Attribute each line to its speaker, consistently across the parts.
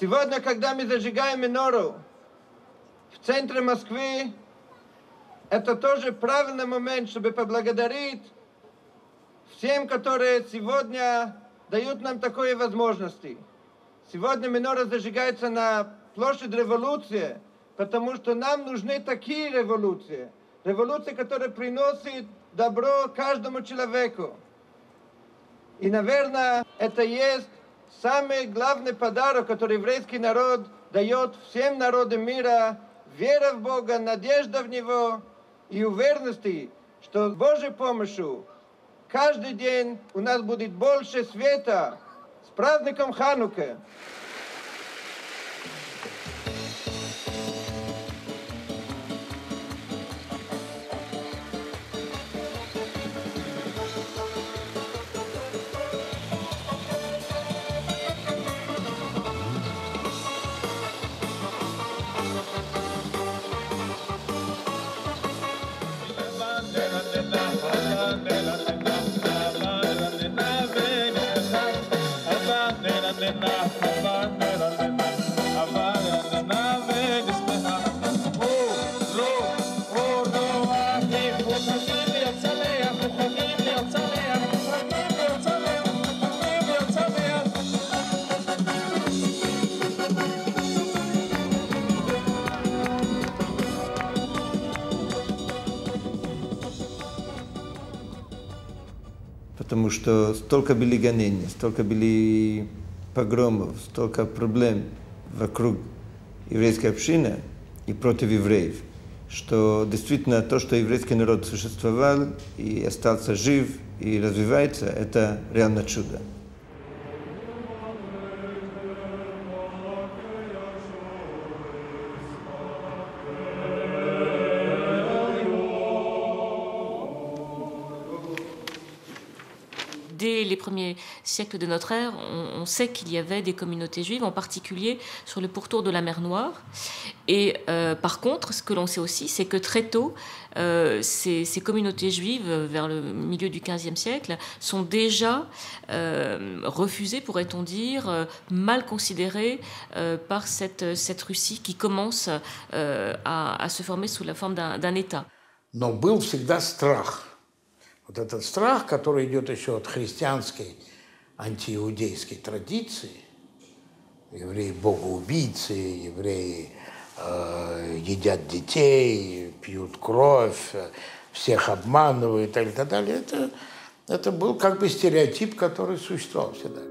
Speaker 1: Сегодня, когда мы зажигаем минору в центре Москвы, это тоже правильный момент, чтобы поблагодарить всем, которые сегодня дают нам такие возможности. Сегодня минора зажигается на площади революции, потому что нам нужны такие революции. Революции, которые приносят добро каждому человеку. И, наверное, это есть самый главный подарок, который еврейский народ дает всем народам мира. Вера в Бога, надежда в Него и уверенности, что с Божьей помощью каждый день у нас будет больше света. С праздником Хануки!
Speaker 2: Потому что столько были гонений, столько были погромов, столько проблем вокруг еврейской общины и против евреев, что действительно то, что еврейский народ существовал и остался жив и развивается, это реально чудо.
Speaker 3: Dès les premiers siècles de notre ère, on sait qu'il y avait des communautés juives, en particulier sur le pourtour de la mer Noire. Et par contre, ce que l'on sait aussi, c'est que très tôt, ces communautés juives, vers le milieu du XVe siècle, sont déjà refusées, pourrait-on dire, mal considérées par cette Russie qui commence à se former sous la forme d'un État.
Speaker 4: Но был всегда страх. Вот этот страх, который идет еще от христианской антииудейской традиции, евреи богоубийцы, евреи едят детей, пьют кровь, всех обманывают и так далее, это был как бы стереотип, который существовал всегда.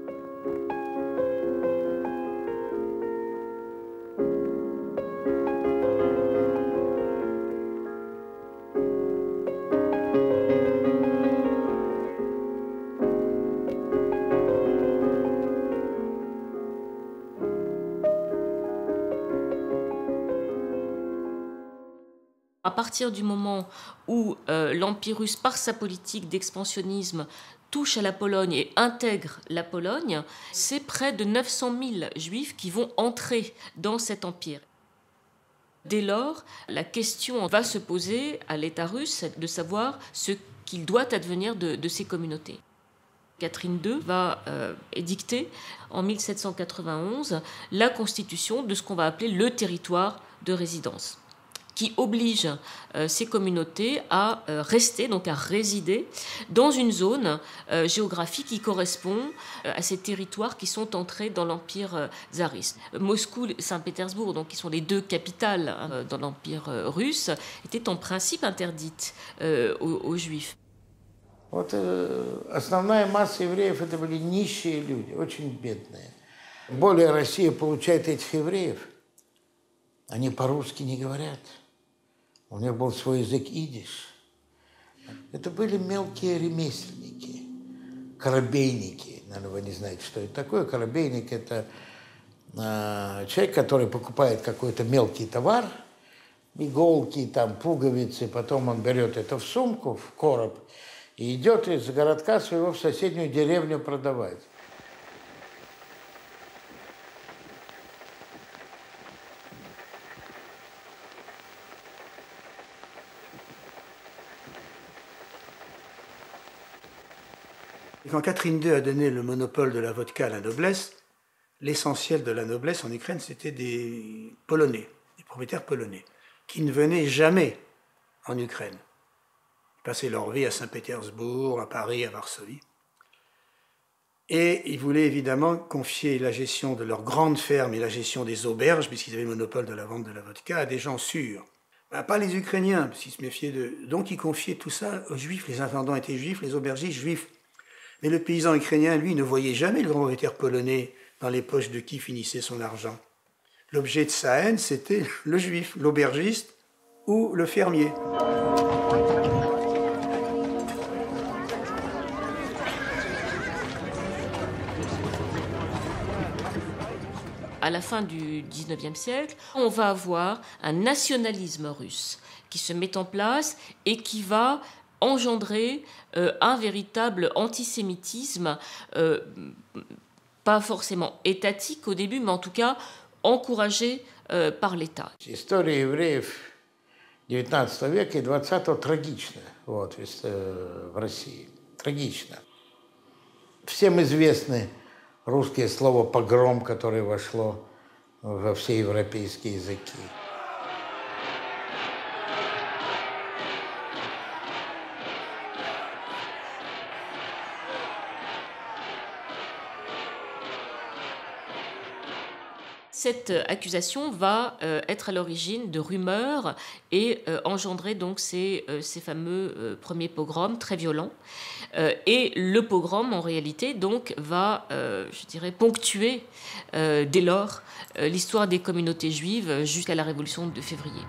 Speaker 3: À partir du moment où l'Empire russe, par sa politique d'expansionnisme, touche à la Pologne et intègre la Pologne, c'est près de 900 000 juifs qui vont entrer dans cet empire. Dès lors, la question va se poser à l'État russe de savoir ce qu'il doit advenir de ces communautés. Catherine II va édicter en 1791 la constitution de ce qu'on va appeler le territoire de résidence, qui oblige ces communautés à rester, donc à résider dans une zone géographique qui correspond à ces territoires qui sont entrés dans l'Empire tsariste. Moscou et Saint-Pétersbourg, donc qui sont les deux capitales dans l'Empire russe, étaient en principe interdites aux Juifs.
Speaker 4: Вот основная масса евреев это были нищие люди, очень бедные. Более Россия получает этих евреев, они по-русски не говорят. У них был свой язык идиш. Это были мелкие ремесленники, корабейники. Наверное, вы не знаете, что это такое. Корабейник – это человек, который покупает какой-то мелкий товар, иголки, там, пуговицы, потом он берет это в сумку, в короб, и идет из городка своего в соседнюю деревню продавать.
Speaker 5: Quand Catherine II a donné le monopole de la vodka à la noblesse, l'essentiel de la noblesse en Ukraine, c'était des Polonais, des propriétaires polonais, qui ne venaient jamais en Ukraine. Ils passaient leur vie à Saint-Pétersbourg, à Paris, à Varsovie. Et ils voulaient évidemment confier la gestion de leurs grandes fermes et la gestion des auberges, puisqu'ils avaient le monopole de la vente de la vodka, à des gens sûrs. Ben, pas les Ukrainiens, parce qu'ils se méfiaient d'eux. Donc ils confiaient tout ça aux Juifs. Les intendants étaient juifs, les aubergistes juifs. Mais le paysan ukrainien, lui, ne voyait jamais le grand propriétaire polonais dans les poches de qui finissait son argent. L'objet de sa haine, c'était le juif, l'aubergiste ou le fermier.
Speaker 3: À la fin du XIXe siècle, on va avoir un nationalisme russe qui se met en place et qui va engendrer un véritable antisémitisme, pas forcément étatique au début, mais en tout cas encouragé par l'État.
Speaker 4: История евреев XIX века и XX трагична в России. Трагично. Всем известны русское слово «погром», которое вошло во все европейские языки.
Speaker 3: Cette accusation va être à l'origine de rumeurs et engendrer donc ces fameux premiers pogroms très violents. Et le pogrom, en réalité, donc, va, je dirais, ponctuer dès lors l'histoire des communautés juives jusqu'à la Révolution de février.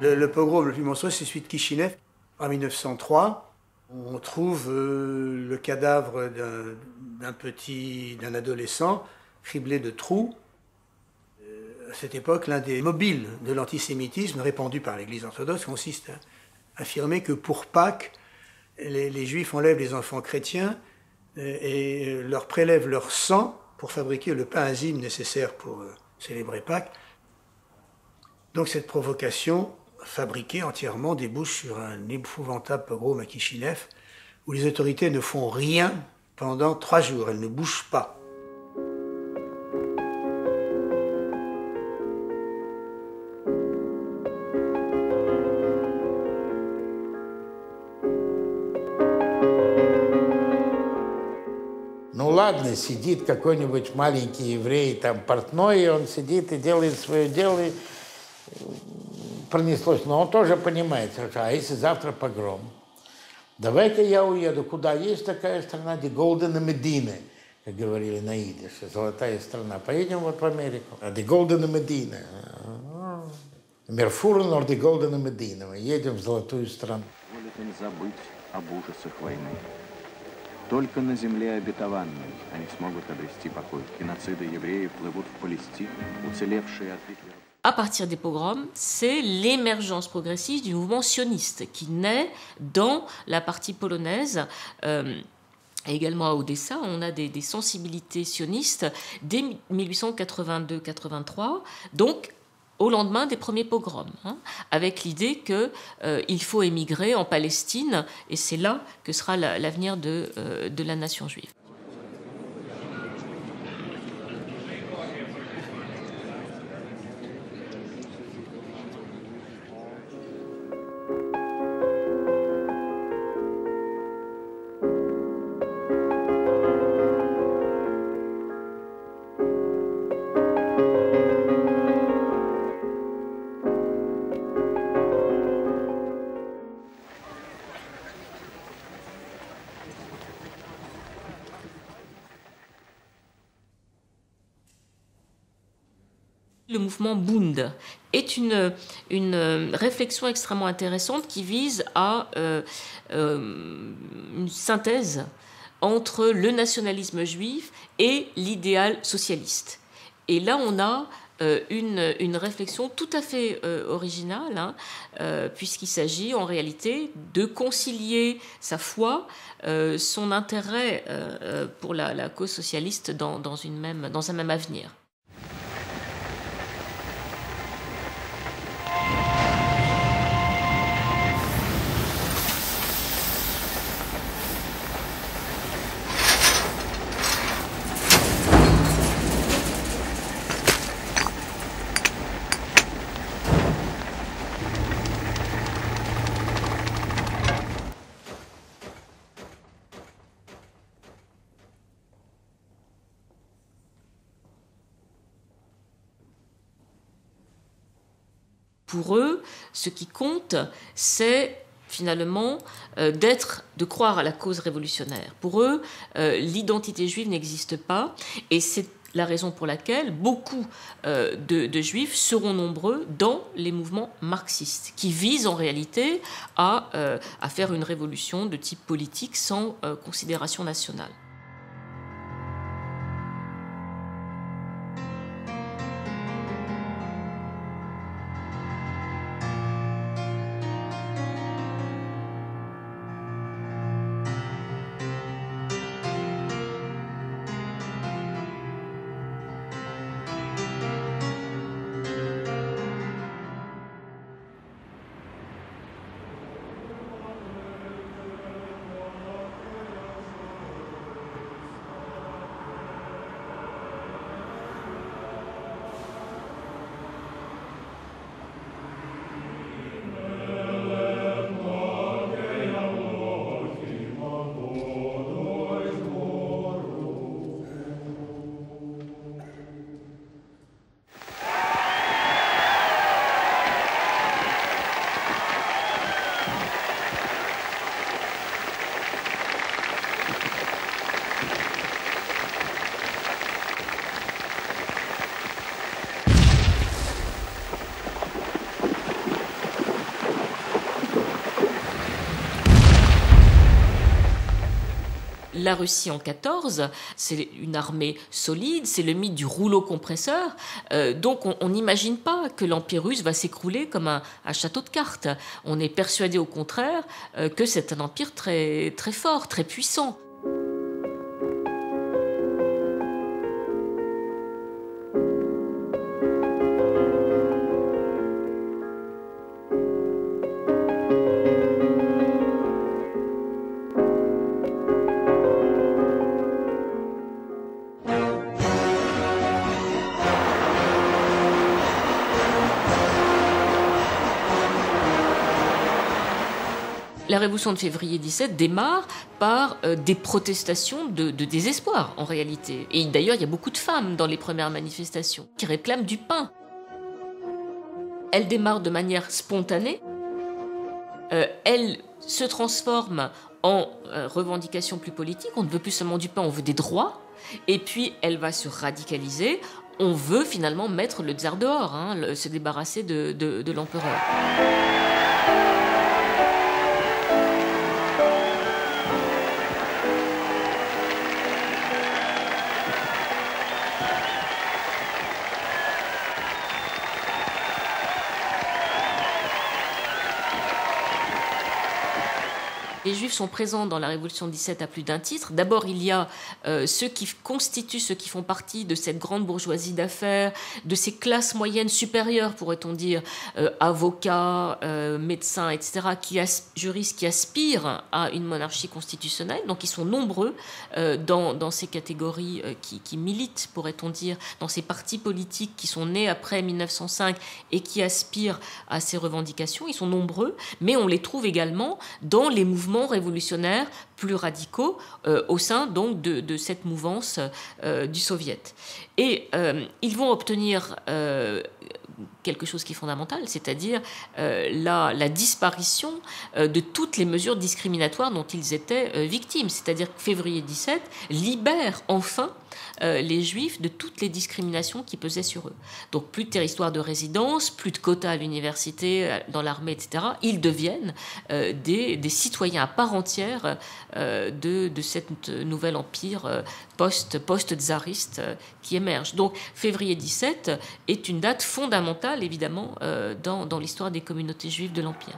Speaker 5: Le pogrom le plus monstrueux, c'est celui de Kishinev. En 1903, on trouve le cadavre d'un adolescent criblé de trous. À cette époque, l'un des mobiles de l'antisémitisme répandu par l'Église orthodoxe consiste à affirmer que pour Pâques, les Juifs enlèvent les enfants chrétiens et leur prélèvent leur sang pour fabriquer le pain azyme nécessaire pour célébrer Pâques. Donc cette provocation fabriquée entièrement débouche sur un épouvantable pogrom à Kishinev où les autorités ne font rien pendant 3 jours, elles ne bougent pas.
Speaker 4: Ну ладно, сидит какой-нибудь маленький еврей, там портной, и он сидит и делает свое дело, и пронеслось. Но он тоже понимает, а если завтра погром, давай-ка я уеду. Куда? Есть такая страна, die Goldene Medine, как говорили на идише, золотая страна. Поедем вот в Америку. Die Goldene Medine. Wir fuhren nach die Goldene Medine. Мы едем в золотую страну.
Speaker 6: Позволит забыть об ужасах войны. Только на земле обетованной они смогут обрести покой. Геноциды евреев плывут в Палестину, уцелевшие от Гитлера.
Speaker 3: À partir des pogroms, c'est l'émergence progressive du mouvement sioniste qui naît dans la partie polonaise. Et également à Odessa, on a des sensibilités sionistes dès 1882-83, donc au lendemain des premiers pogroms, avec l'idée qu'il faut émigrer en Palestine, et c'est là que sera l'avenir de la nation juive. Le mouvement Bund est une réflexion extrêmement intéressante qui vise à une synthèse entre le nationalisme juif et l'idéal socialiste. Et là, on a une réflexion tout à fait originale, hein, puisqu'il s'agit en réalité de concilier sa foi, son intérêt pour la cause socialiste dans un même avenir. Pour eux, ce qui compte, c'est finalement de croire à la cause révolutionnaire. Pour eux, l'identité juive n'existe pas, et c'est la raison pour laquelle beaucoup de juifs seront nombreux dans les mouvements marxistes, qui visent en réalité à faire une révolution de type politique sans considération nationale. La Russie en 14, c'est une armée solide, c'est le mythe du rouleau compresseur, donc on n'imagine pas que l'Empire russe va s'écrouler comme un château de cartes. On est persuadé au contraire que c'est un empire très, très fort, très puissant. La révolution de février 17 démarre par des protestations de désespoir, en réalité. Et d'ailleurs, il y a beaucoup de femmes dans les premières manifestations qui réclament du pain. Elle démarre de manière spontanée. Elle se transforme en revendication plus politique. On ne veut plus seulement du pain, on veut des droits. Et puis, elle va se radicaliser. On veut finalement mettre le tsar dehors, hein, se débarrasser de l'empereur. Les Juifs sont présents dans la Révolution de 17 à plus d'un titre. D'abord, il y a ceux qui font partie de cette grande bourgeoisie d'affaires, de ces classes moyennes supérieures, pourrait-on dire, avocats, médecins, etc., juristes qui aspirent à une monarchie constitutionnelle. Donc, ils sont nombreux dans ces catégories qui militent, pourrait-on dire, dans ces partis politiques qui sont nés après 1905 et qui aspirent à ces revendications. Ils sont nombreux, mais on les trouve également dans les mouvements révolutionnaires plus radicaux au sein donc de cette mouvance du soviet. Et ils vont obtenir quelque chose qui est fondamental, c'est-à-dire la disparition de toutes les mesures discriminatoires dont ils étaient victimes. C'est-à-dire que février 17 libère enfin les Juifs de toutes les discriminations qui pesaient sur eux. Donc plus de territoire de résidence, plus de quotas à l'université, dans l'armée, etc. Ils deviennent des citoyens à part entière de cette nouvel empire post-tsariste qui émerge. Donc février 17 est une date fondamentale, évidemment, dans l'histoire des communautés juives de l'Empire.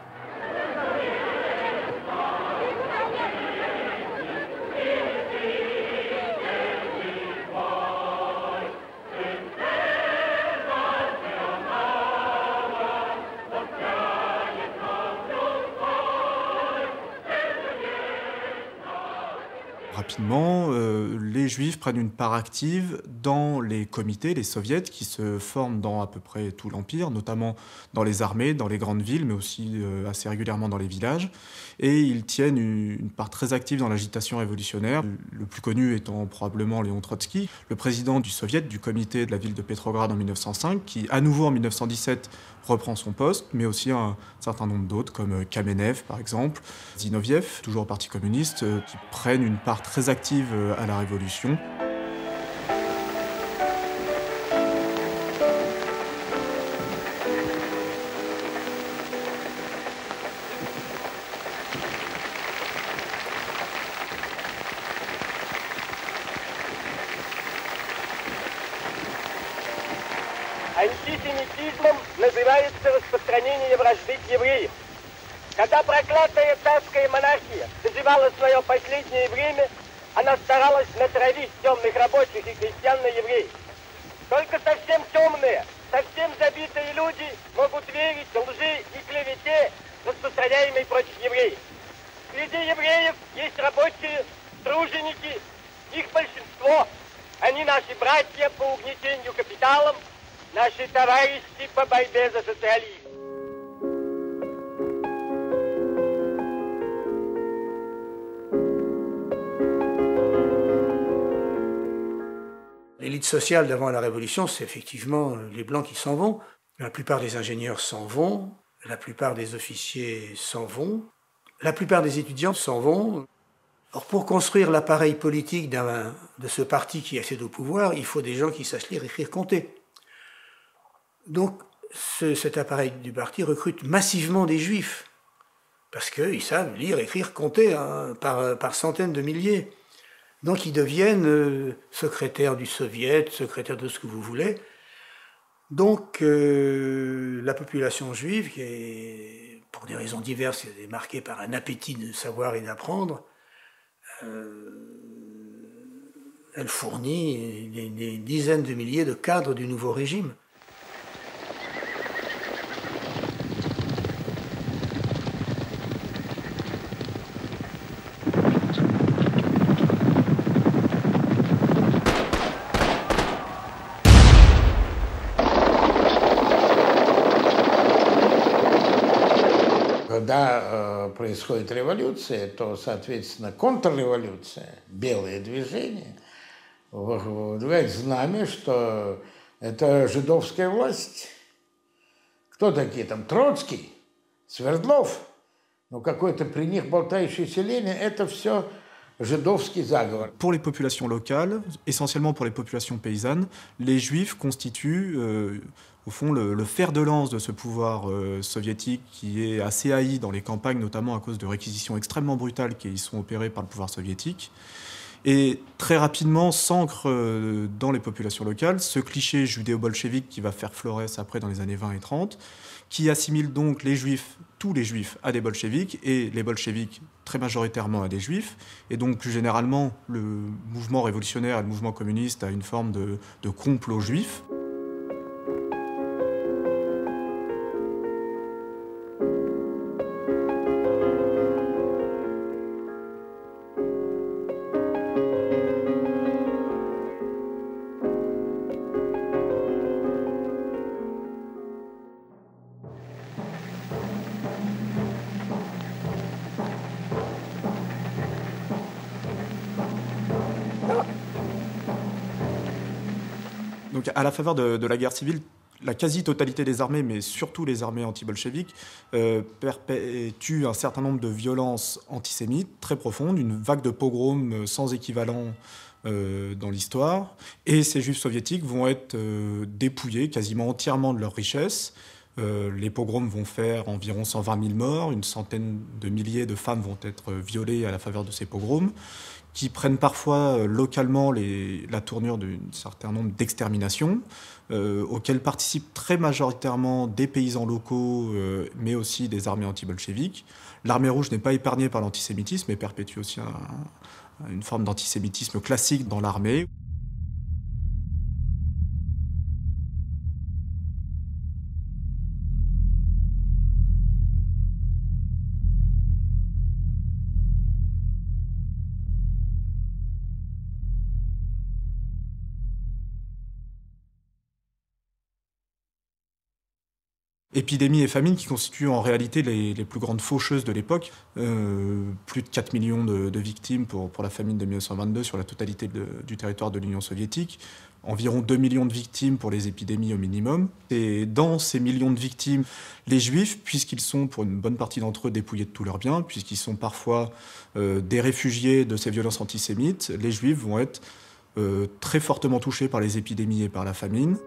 Speaker 7: Rapidement, les Juifs prennent une part active dans les comités, les soviets, qui se forment dans à peu près tout l'Empire, notamment dans les armées, dans les grandes villes, mais aussi assez régulièrement dans les villages. Et ils tiennent une part très active dans l'agitation révolutionnaire, le plus connu étant probablement Léon Trotsky, le président du soviet, du comité de la ville de Petrograd en 1905, qui, à nouveau en 1917, reprend son poste, mais aussi un certain nombre d'autres, comme Kamenev, par exemple, Zinoviev, toujours au Parti communiste, qui prennent une part très active à la Révolution.
Speaker 8: Антисемитизмом называется распространение вражды к евреям. Когда проклятая царская монархия доживала свое последнее время, она старалась натравить темных рабочих и крестьян на евреев. Только совсем темные, совсем забитые люди могут верить лжи и клевете, распространяемой против евреев. Среди евреев есть рабочие, труженики, их большинство. Они наши братья по угнетению капиталом, наши товарищи по борьбе за социализм.
Speaker 5: L'élite sociale d'avant la Révolution, c'est effectivement les Blancs qui s'en vont. La plupart des ingénieurs s'en vont, la plupart des officiers s'en vont, la plupart des étudiants s'en vont. Or, pour construire l'appareil politique de ce parti qui accède au pouvoir, il faut des gens qui sachent lire, écrire, compter. Donc, cet appareil du parti recrute massivement des Juifs, parce qu'ils savent lire, écrire, compter hein, par centaines de milliers. Donc ils deviennent secrétaires du Soviet, secrétaires de ce que vous voulez. Donc la population juive, qui est, pour des raisons diverses, est marquée par un appétit de savoir et d'apprendre, elle fournit des dizaines de milliers de cadres du nouveau régime.
Speaker 4: Когда происходит революция, то, соответственно, контрреволюция, белое движение, выдвигает знамя, что это жидовская власть. Кто такие там? Троцкий, Свердлов, ну какой-то при них болтающийся Ленин, это все жидовский заговор.
Speaker 7: Pour les populations locales, essentiellement pour les populations paysannes, les Juifs constituent au fond le fer de lance de ce pouvoir soviétique qui est assez haï dans les campagnes, notamment à cause de réquisitions extrêmement brutales qui y sont opérées par le pouvoir soviétique. Et très rapidement s'ancre dans les populations locales ce cliché judéo-bolchevique qui va faire florès après dans les années 20 et 30, qui assimile donc les Juifs, tous les Juifs, à des bolcheviks, et les bolcheviks très majoritairement à des Juifs, et donc plus généralement le mouvement révolutionnaire et le mouvement communiste à une forme de complot juif. Donc à la faveur de la guerre civile, la quasi-totalité des armées, mais surtout les armées anti-bolcheviques, perpétuent un certain nombre de violences antisémites très profondes, une vague de pogroms sans équivalent dans l'histoire. Et ces juifs soviétiques vont être dépouillés quasiment entièrement de leurs richesses. Les pogroms vont faire environ 120 000 morts, une centaine de milliers de femmes vont être violées à la faveur de ces pogroms, qui prennent parfois localement la tournure d'un certain nombre d'exterminations, auxquelles participent très majoritairement des paysans locaux, mais aussi des armées anti-bolcheviques. L'Armée rouge n'est pas épargnée par l'antisémitisme et perpétue aussi une forme d'antisémitisme classique dans l'armée. Épidémie et famine qui constituent en réalité les plus grandes faucheuses de l'époque. Plus de 4 millions de victimes pour la famine de 1922 sur la totalité du territoire de l'Union soviétique. Environ 2 millions de victimes pour les épidémies au minimum. Et dans ces millions de victimes, les Juifs, puisqu'ils sont pour une bonne partie d'entre eux dépouillés de tous leurs biens, puisqu'ils sont parfois des réfugiés de ces violences antisémites, les Juifs vont être très fortement touchés par les épidémies et par la famine.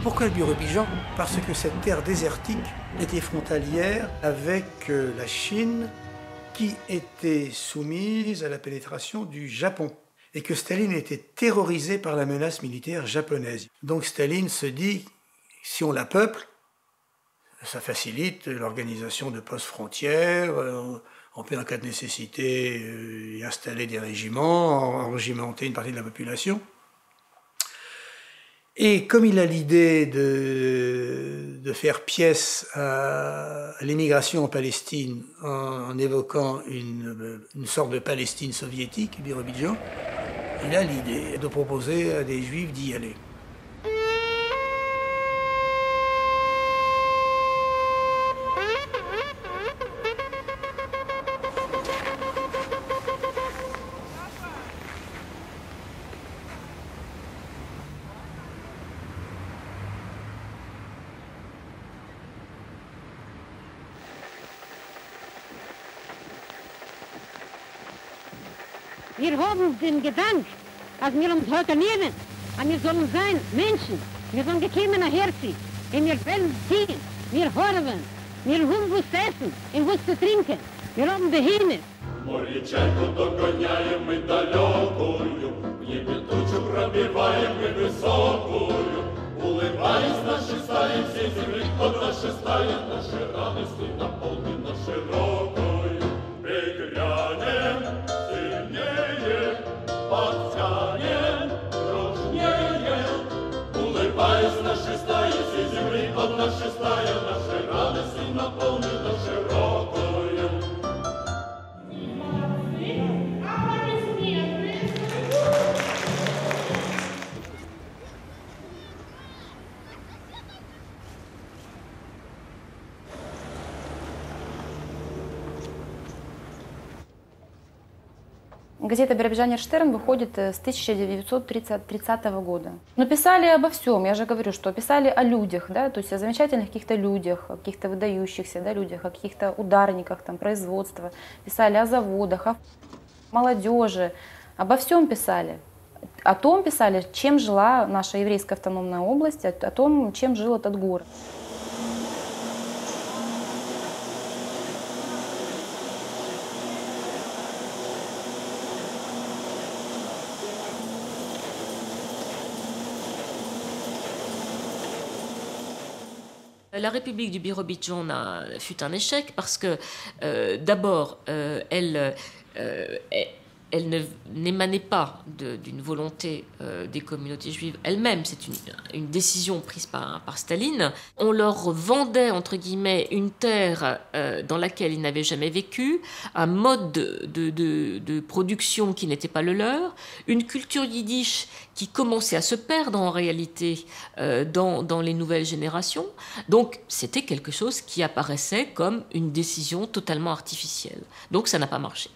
Speaker 5: Pourquoi le Birobidzjan? Parce que cette terre désertique était frontalière avec la Chine qui était soumise à la pénétration du Japon et que Staline était terrorisé par la menace militaire japonaise. Donc Staline se dit, si on la peuple, ça facilite l'organisation de postes frontières, on peut en cas de nécessité y installer des régiments, enrégimenter une partie de la population. Et comme il a l'idée de faire pièce à l'émigration en Palestine en évoquant une sorte de Palestine soviétique, Birobidzjan, il a l'idée de proposer à des Juifs d'y aller.
Speaker 9: Wir haben den Gedanken, als wir uns heute nehmen, und wir sollen sein Menschen, wir sollen gekommen herziehen, und wir wollen ziehen, wir hören, wir haben was zu essen und was zu trinken, wir haben Behemoth.
Speaker 10: Морячку догоняем мы далекую, в небе тучу пробиваем мы высокую. Улыбаясь нашей стаи, всей земли от нашей стаи, нашей радости наполнена широкою. Пригрянем сильнее, подтянем дружнее. Улыбаясь нашей стаи, всей земли от нашей стаи, нашей радости наполнена широкою.
Speaker 11: Газета «Биробиджанин Штерн» выходит с 1930 года. Но писали обо всем, я же говорю, что писали о людях, да, то есть о замечательных каких-то людях, о каких-то выдающихся, да, людях, о каких-то ударниках, там, производства. Писали о заводах, о молодежи, обо всем писали. О том писали, чем жила наша еврейская автономная область, о том, чем жил этот город.
Speaker 3: La République du Birobidzhan fut un échec parce que d'abord, elle n'émanait pas d'une volonté des communautés juives elles-mêmes, c'est une décision prise par Staline. On leur vendait, entre guillemets, une terre dans laquelle ils n'avaient jamais vécu, un mode de production qui n'était pas le leur, une culture yiddish qui commençait à se perdre en réalité dans les nouvelles générations. Donc c'était quelque chose qui apparaissait comme une décision totalement artificielle. Donc ça n'a pas marché.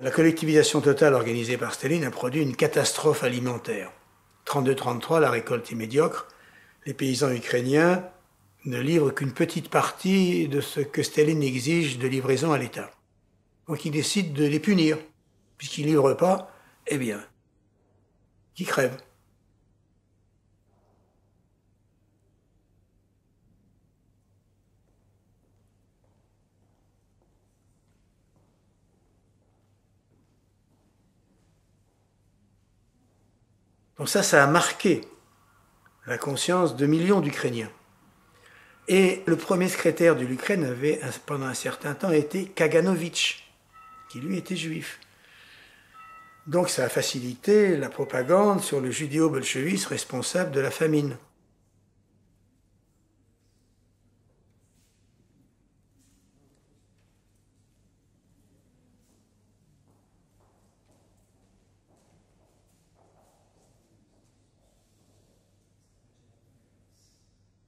Speaker 5: La collectivisation totale organisée par Staline a produit une catastrophe alimentaire. 32-33, la récolte est médiocre. Les paysans ukrainiens ne livrent qu'une petite partie de ce que Staline exige de livraison à l'État. Donc il décide de les punir. Puisqu'ils ne livrent pas, eh bien, qu'ils crèvent. Donc ça a marqué la conscience de millions d'Ukrainiens. Et le premier secrétaire de l'Ukraine avait, pendant un certain temps, été Kaganovitch, qui lui était juif. Donc ça a facilité la propagande sur le judéo-bolchevisme responsable de la famine.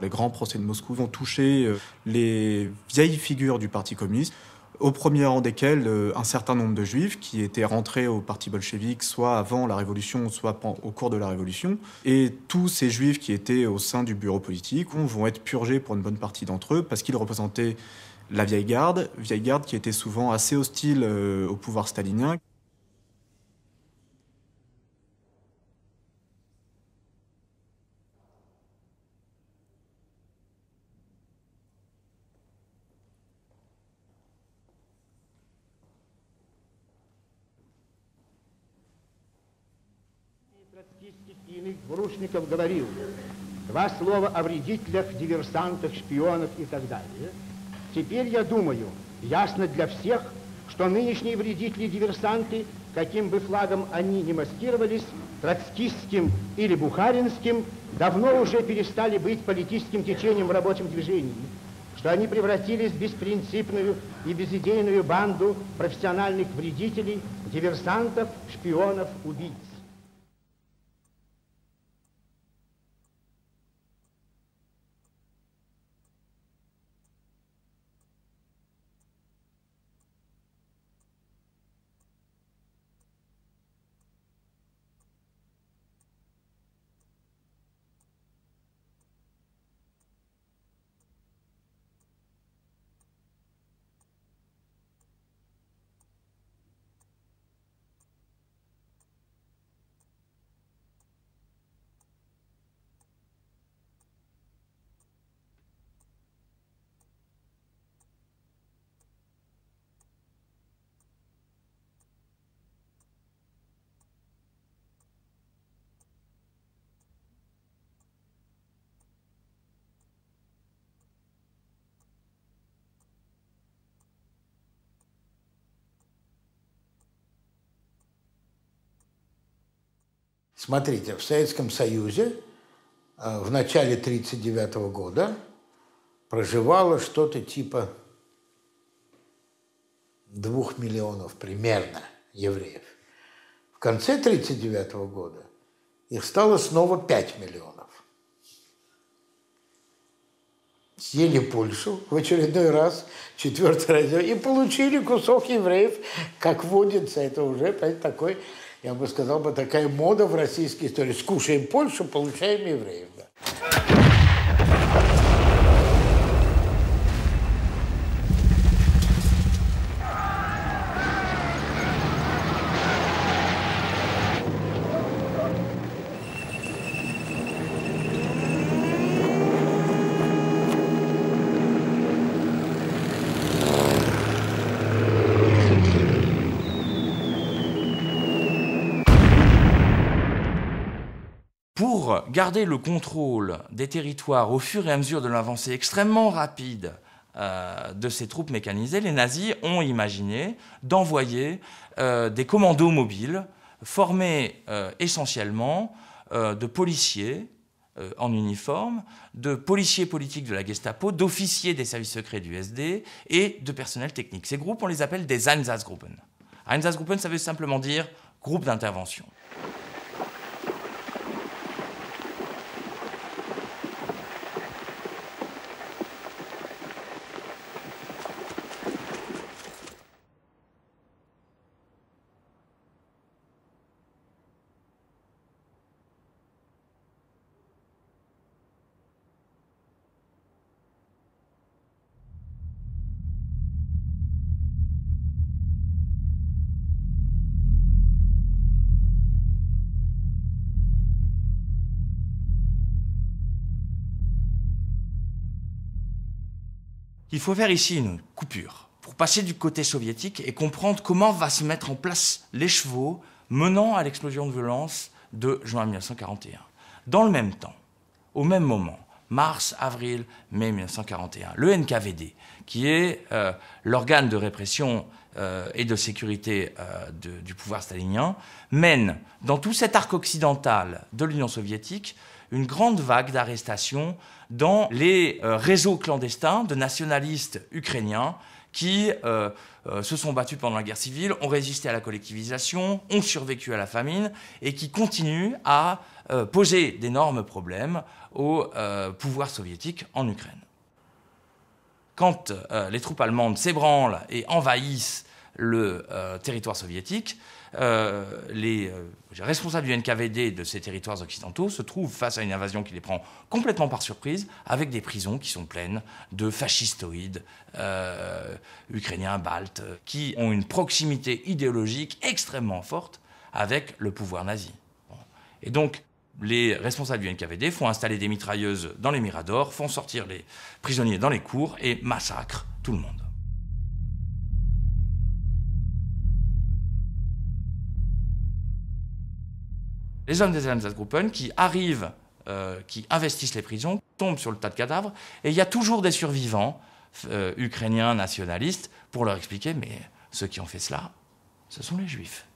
Speaker 7: Les grands procès de Moscou vont toucher les vieilles figures du Parti communiste, au premier rang desquels un certain nombre de juifs qui étaient rentrés au Parti bolchevique soit avant la Révolution, soit au cours de la Révolution. Et tous ces juifs qui étaient au sein du bureau politique vont être purgés pour une bonne partie d'entre eux parce qu'ils représentaient la vieille garde qui était souvent assez hostile au pouvoir stalinien.
Speaker 12: Грушников говорил два слова о вредителях, диверсантах, шпионах и так далее. Теперь, я думаю, ясно для всех, что нынешние вредители-диверсанты, каким бы флагом они ни маскировались, троцкистским или бухаринским, давно уже перестали быть политическим течением в рабочем движении, что они превратились в беспринципную и безидейную банду профессиональных вредителей, диверсантов, шпионов, убийц.
Speaker 4: Смотрите, в Советском Союзе в начале 1939 года проживало что-то типа 2 миллионов примерно евреев. В конце 1939 года их стало снова 5 миллионов. Съели Польшу в очередной раз, 4-й раздел, и получили кусок евреев, как водится, это уже такой... Я бы сказал, такая мода в российской истории. Скушаем Польшу, получаем евреев. Да.
Speaker 13: Pour garder le contrôle des territoires au fur et à mesure de l'avancée extrêmement rapide de ces troupes mécanisées, les nazis ont imaginé d'envoyer des commandos mobiles formés essentiellement de policiers en uniforme, de policiers politiques de la Gestapo, d'officiers des services secrets du SD et de personnel technique. Ces groupes, on les appelle des Einsatzgruppen. Einsatzgruppen, ça veut simplement dire groupe d'intervention. Il faut faire ici une coupure pour passer du côté soviétique et comprendre comment va se mettre en place l'écheveau menant à l'explosion de violence de juin 1941. Dans le même temps, au même moment, mars, avril, mai 1941, le NKVD, qui est l'organe de répression et de sécurité du pouvoir stalinien, mène dans tout cet arc occidental de l'Union soviétique une grande vague d'arrestations dans les réseaux clandestins de nationalistes ukrainiens qui se sont battus pendant la guerre civile, ont résisté à la collectivisation, ont survécu à la famine et qui continuent à poser d'énormes problèmes au pouvoir soviétique en Ukraine. Quand les troupes allemandes s'ébranlent et envahissent le territoire soviétique, les responsables du NKVD de ces territoires occidentaux se trouvent face à une invasion qui les prend complètement par surprise, avec des prisons qui sont pleines de fascistoïdes ukrainiens, baltes, qui ont une proximité idéologique extrêmement forte avec le pouvoir nazi. Et donc, les responsables du NKVD font installer des mitrailleuses dans les miradors, font sortir les prisonniers dans les cours et massacrent tout le monde. Les hommes des Einsatzgruppen qui arrivent, qui investissent les prisons, tombent sur le tas de cadavres, et il y a toujours des survivants ukrainiens nationalistes pour leur expliquer, mais ceux qui ont fait cela, ce sont les Juifs.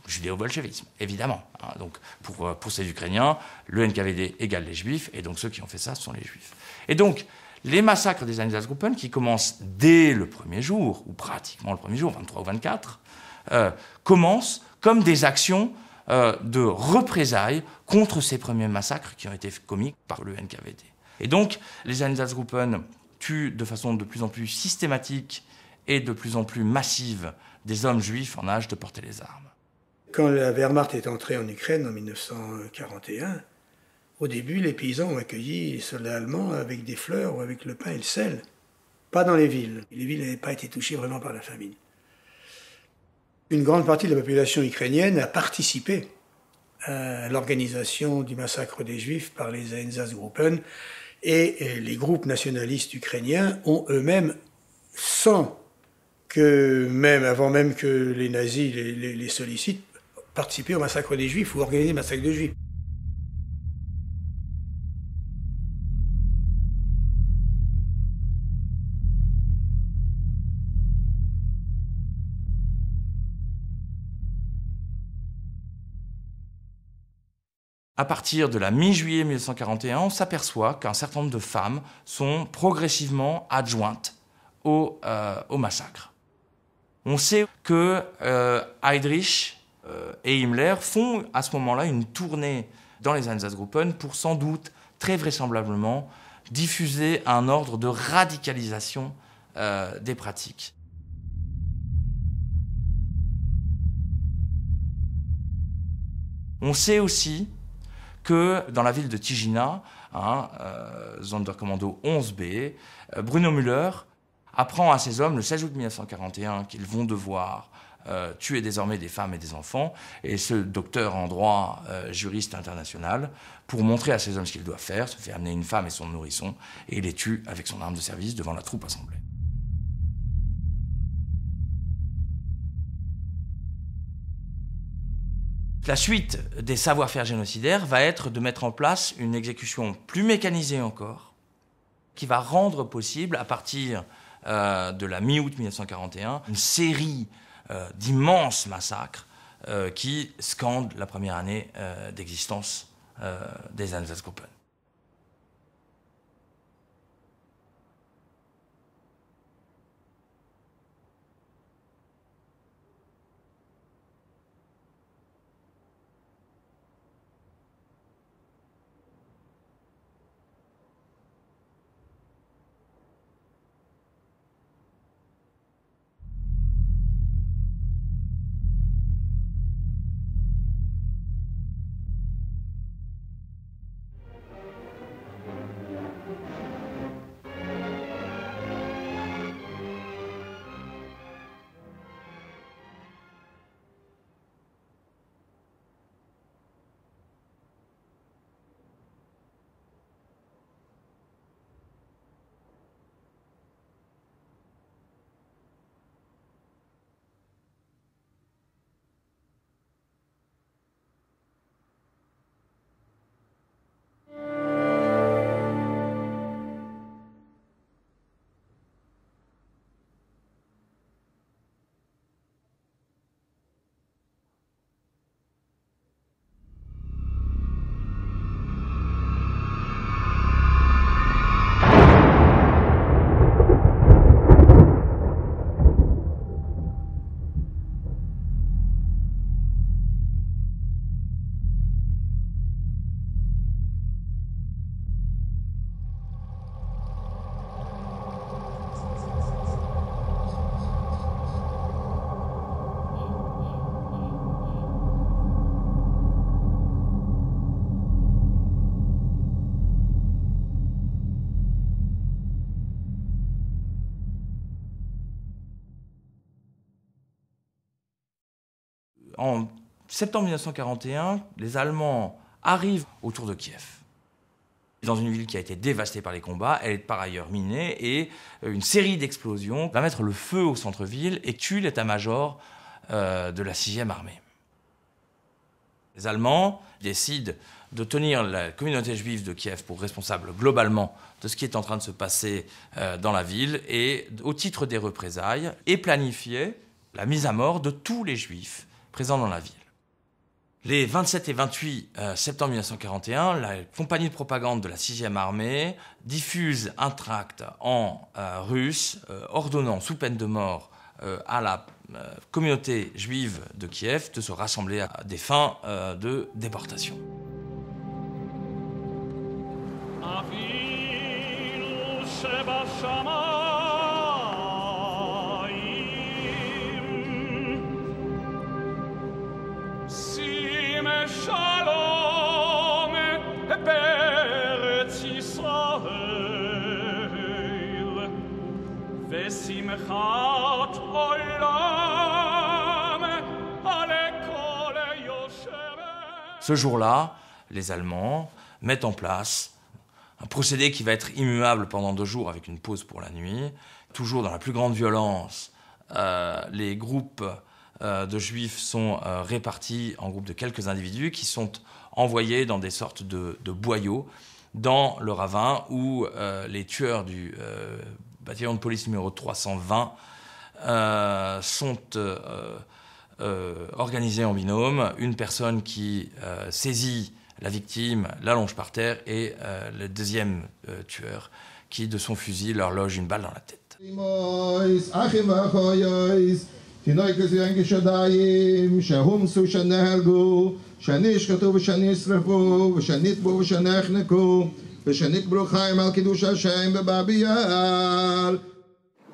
Speaker 13: judéo-bolchevisme, évidemment. Hein. Donc, pour ces Ukrainiens, le NKVD égale les Juifs, et donc ceux qui ont fait ça, ce sont les Juifs. Et donc, les massacres des Einsatzgruppen, qui commencent dès le premier jour, ou pratiquement le premier jour, 23 ou 24, commencent comme des actions de représailles contre ces premiers massacres qui ont été commis par le NKVD. Et donc, les Einsatzgruppen tuent de façon de plus en plus systématique et de plus en plus massive des hommes juifs en âge de porter les armes.
Speaker 5: Quand la Wehrmacht est entrée en Ukraine en 1941, au début, les paysans ont accueilli les soldats allemands avec des fleurs ou avec le pain et le sel. Pas dans les villes. Les villes n'avaient pas été touchées vraiment par la famine. Une grande partie de la population ukrainienne a participé à l'organisation du massacre des Juifs par les Einsatzgruppen, et les groupes nationalistes ukrainiens ont eux-mêmes, avant même que les nazis les sollicitent, participé au massacre des Juifs ou organisé le massacre des Juifs.
Speaker 13: À partir de la mi-juillet 1941, on s'aperçoit qu'un certain nombre de femmes sont progressivement adjointes au massacre. On sait que Heydrich et Himmler font à ce moment-là une tournée dans les Einsatzgruppen pour sans doute, très vraisemblablement, diffuser un ordre de radicalisation des pratiques. On sait aussi que dans la ville de Tigina, Sonderkommando 11B, Bruno Müller apprend à ses hommes le 16 août 1941 qu'ils vont devoir tuer désormais des femmes et des enfants, et ce docteur en droit, juriste international, pour montrer à ses hommes ce qu'ils doivent faire, se fait amener une femme et son nourrisson, et il les tue avec son arme de service devant la troupe assemblée. La suite des savoir-faire génocidaires va être de mettre en place une exécution plus mécanisée encore, qui va rendre possible, à partir de la mi-août 1941, une série d'immenses massacres qui scandent la première année d'existence des Einsatzgruppen. En septembre 1941, les Allemands arrivent autour de Kiev. Dans une ville qui a été dévastée par les combats, elle est par ailleurs minée, et une série d'explosions va mettre le feu au centre-ville et tue l'état-major de la 6e armée. Les Allemands décident de tenir la communauté juive de Kiev pour responsable globalement de ce qui est en train de se passer dans la ville, et au titre des représailles, et planifier la mise à mort de tous les juifs présents dans la ville. Les 27 et 28 septembre 1941, la compagnie de propagande de la 6e armée diffuse un tract en russe ordonnant sous peine de mort à la communauté juive de Kiev de se rassembler à des fins de déportation. Ce jour-là, les Allemands mettent en place un procédé qui va être immuable pendant 2 jours avec une pause pour la nuit. Toujours dans la plus grande violence, les groupes de juifs sont répartis en groupes de quelques individus qui sont envoyés dans des sortes de boyaux dans le ravin où les tueurs du bataillon de police numéro 320 sont organisés en binôme. Une personne qui saisit la victime, l'allonge par terre et le deuxième tueur qui, de son fusil, leur loge une balle dans la tête.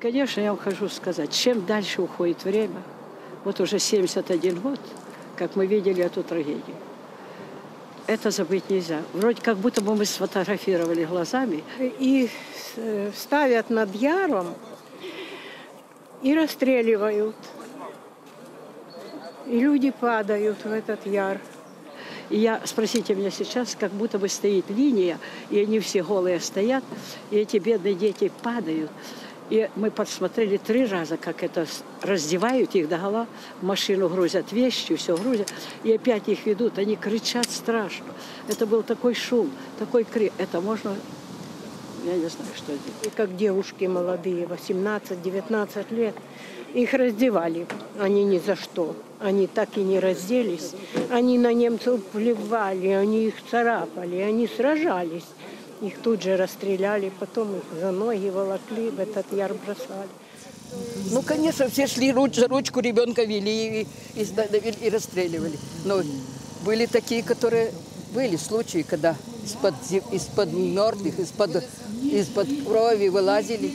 Speaker 14: Конечно, я вам хочу сказать, чем дальше уходит время, вот уже 71 год, как мы видели эту трагедию, это забыть нельзя. Вроде как будто бы мы сфотографировали глазами.
Speaker 15: И ставят над яром и расстреливают. И люди падают в этот яр.
Speaker 14: И спросите меня сейчас, как будто бы стоит линия, и они все голые стоят, и эти бедные дети падают. И мы посмотрели 3 раза, как это раздевают их догола, в машину грузят вещи, все грузят, и опять их ведут. Они кричат страшно. Это был такой шум, такой крик. Это можно, я не знаю, что сделать.
Speaker 15: И как девушки молодые, 18-19 лет, их раздевали. Они ни за что. Они так и не разделись. Они на немцев плевали, они их царапали, они сражались. Их тут же расстреляли, потом их за ноги волокли, в этот яр бросали.
Speaker 14: Ну, конечно, все шли, ручку ребенка вели и расстреливали. Но были такие, были случаи, когда из-под мертвых, из-под крови вылазили.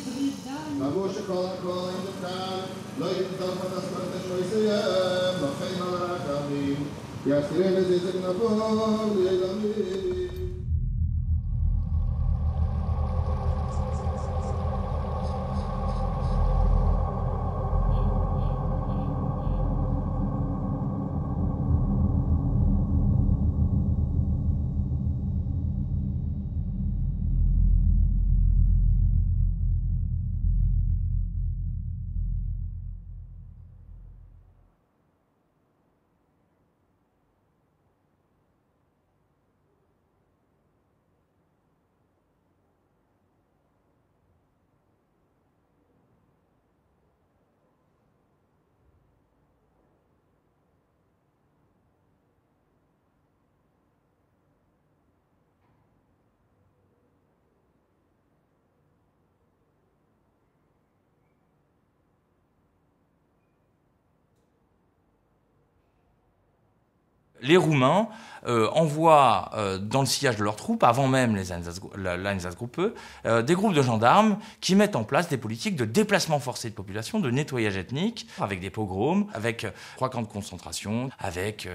Speaker 13: Les Roumains envoient dans le sillage de leurs troupes, avant même l'Einsatzgruppe, des groupes de gendarmes qui mettent en place des politiques de déplacement forcé de population, de nettoyage ethnique, avec des pogroms, avec 3 camps de concentration, avec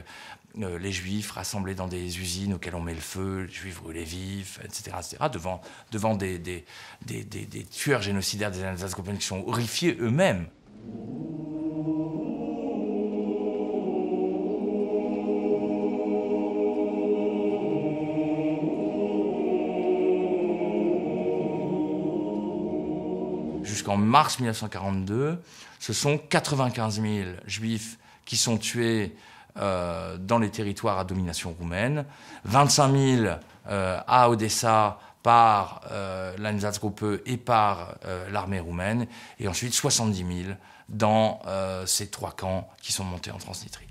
Speaker 13: les juifs rassemblés dans des usines auxquelles on met le feu, les juifs brûlés vifs, etc., devant des tueurs génocidaires des Einsatzgruppen qui sont horrifiés eux-mêmes. Jusqu'en mars 1942, ce sont 95 000 juifs qui sont tués dans les territoires à domination roumaine, 25 000 à Odessa par l'Einsatzgruppe et par l'armée roumaine, et ensuite 70 000 dans ces 3 camps qui sont montés en Transnistrie.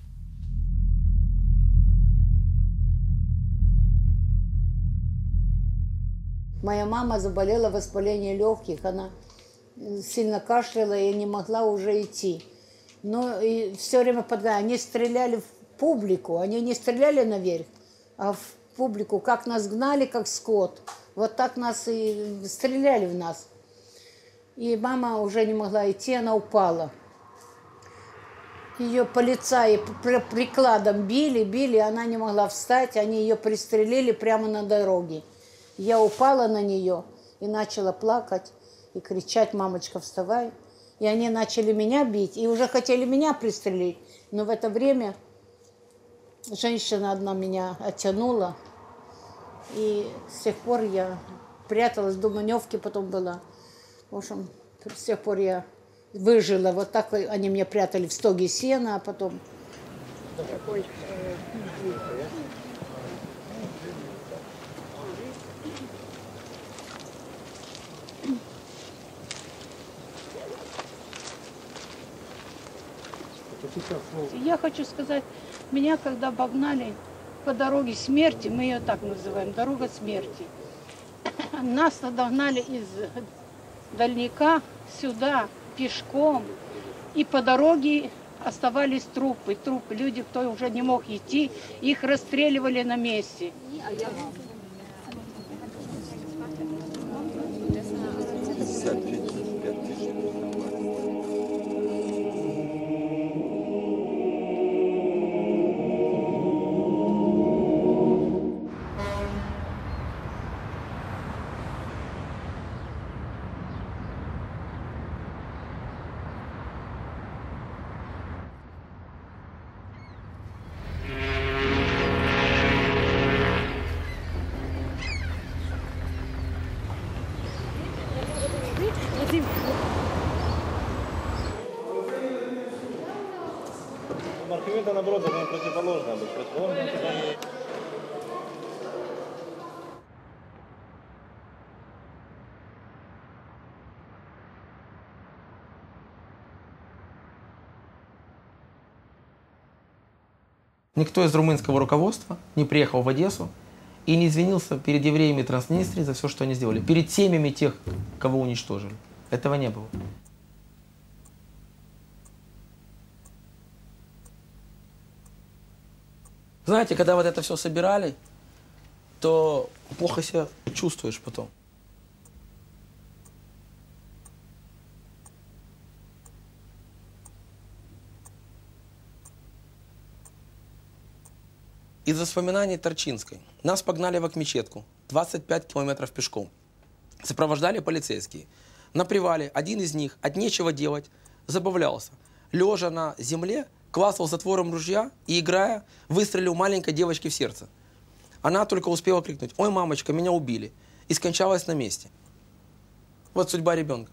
Speaker 16: Моя мама заболела воспалением легких, она сильно кашляла и не могла уже идти. Но и все время они стреляли в публику, они не стреляли наверх, а в публику. Как нас гнали, как скот, вот так нас и стреляли в нас. И мама уже не могла идти, она упала. Ее полицаи прикладом били, она не могла встать, они ее пристрелили прямо на дороге. Я упала на нее и начала плакать и кричать: «Мамочка, вставай!» И они начали меня бить, и уже хотели меня пристрелить. Но в это время женщина одна меня оттянула, и с тех пор я пряталась, в Думаневке потом была. В общем, с тех пор я выжила. Вот так они меня прятали в стоге сена, а потом...
Speaker 15: Я хочу сказать, меня когда обогнали по дороге смерти, мы ее так называем, дорога смерти, нас догнали из Дальника сюда пешком, и по дороге оставались трупы, люди, кто уже не мог идти, их расстреливали на месте.
Speaker 17: Марковида, наоборот, должна противоположная быть. Противоположная наказание.
Speaker 18: Никто из румынского руководства не приехал в Одессу и не извинился перед евреями Транснистрии за все, что они сделали. Перед семьями тех, кого уничтожили. Этого не было. Знаете, когда вот это все собирали, то плохо себя чувствуешь потом. Из воспоминаний Торчинской. Нас погнали в Акмечетку, 25 километров пешком. Сопровождали полицейские. На привале один из них от нечего делать забавлялся. Лежа на земле, клацал затвором ружья и, играя, выстрелил маленькой девочке в сердце. Она только успела крикнуть: «Ой, мамочка, меня убили!» и скончалась на месте. Вот судьба ребенка.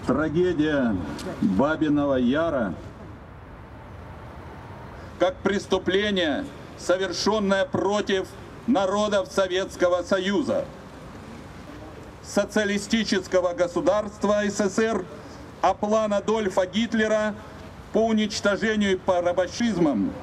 Speaker 19: Трагедия Бабиного Яра как преступление, совершенное против народов Советского Союза, социалистического государства СССР, а план Адольфа Гитлера по уничтожению порабощизмом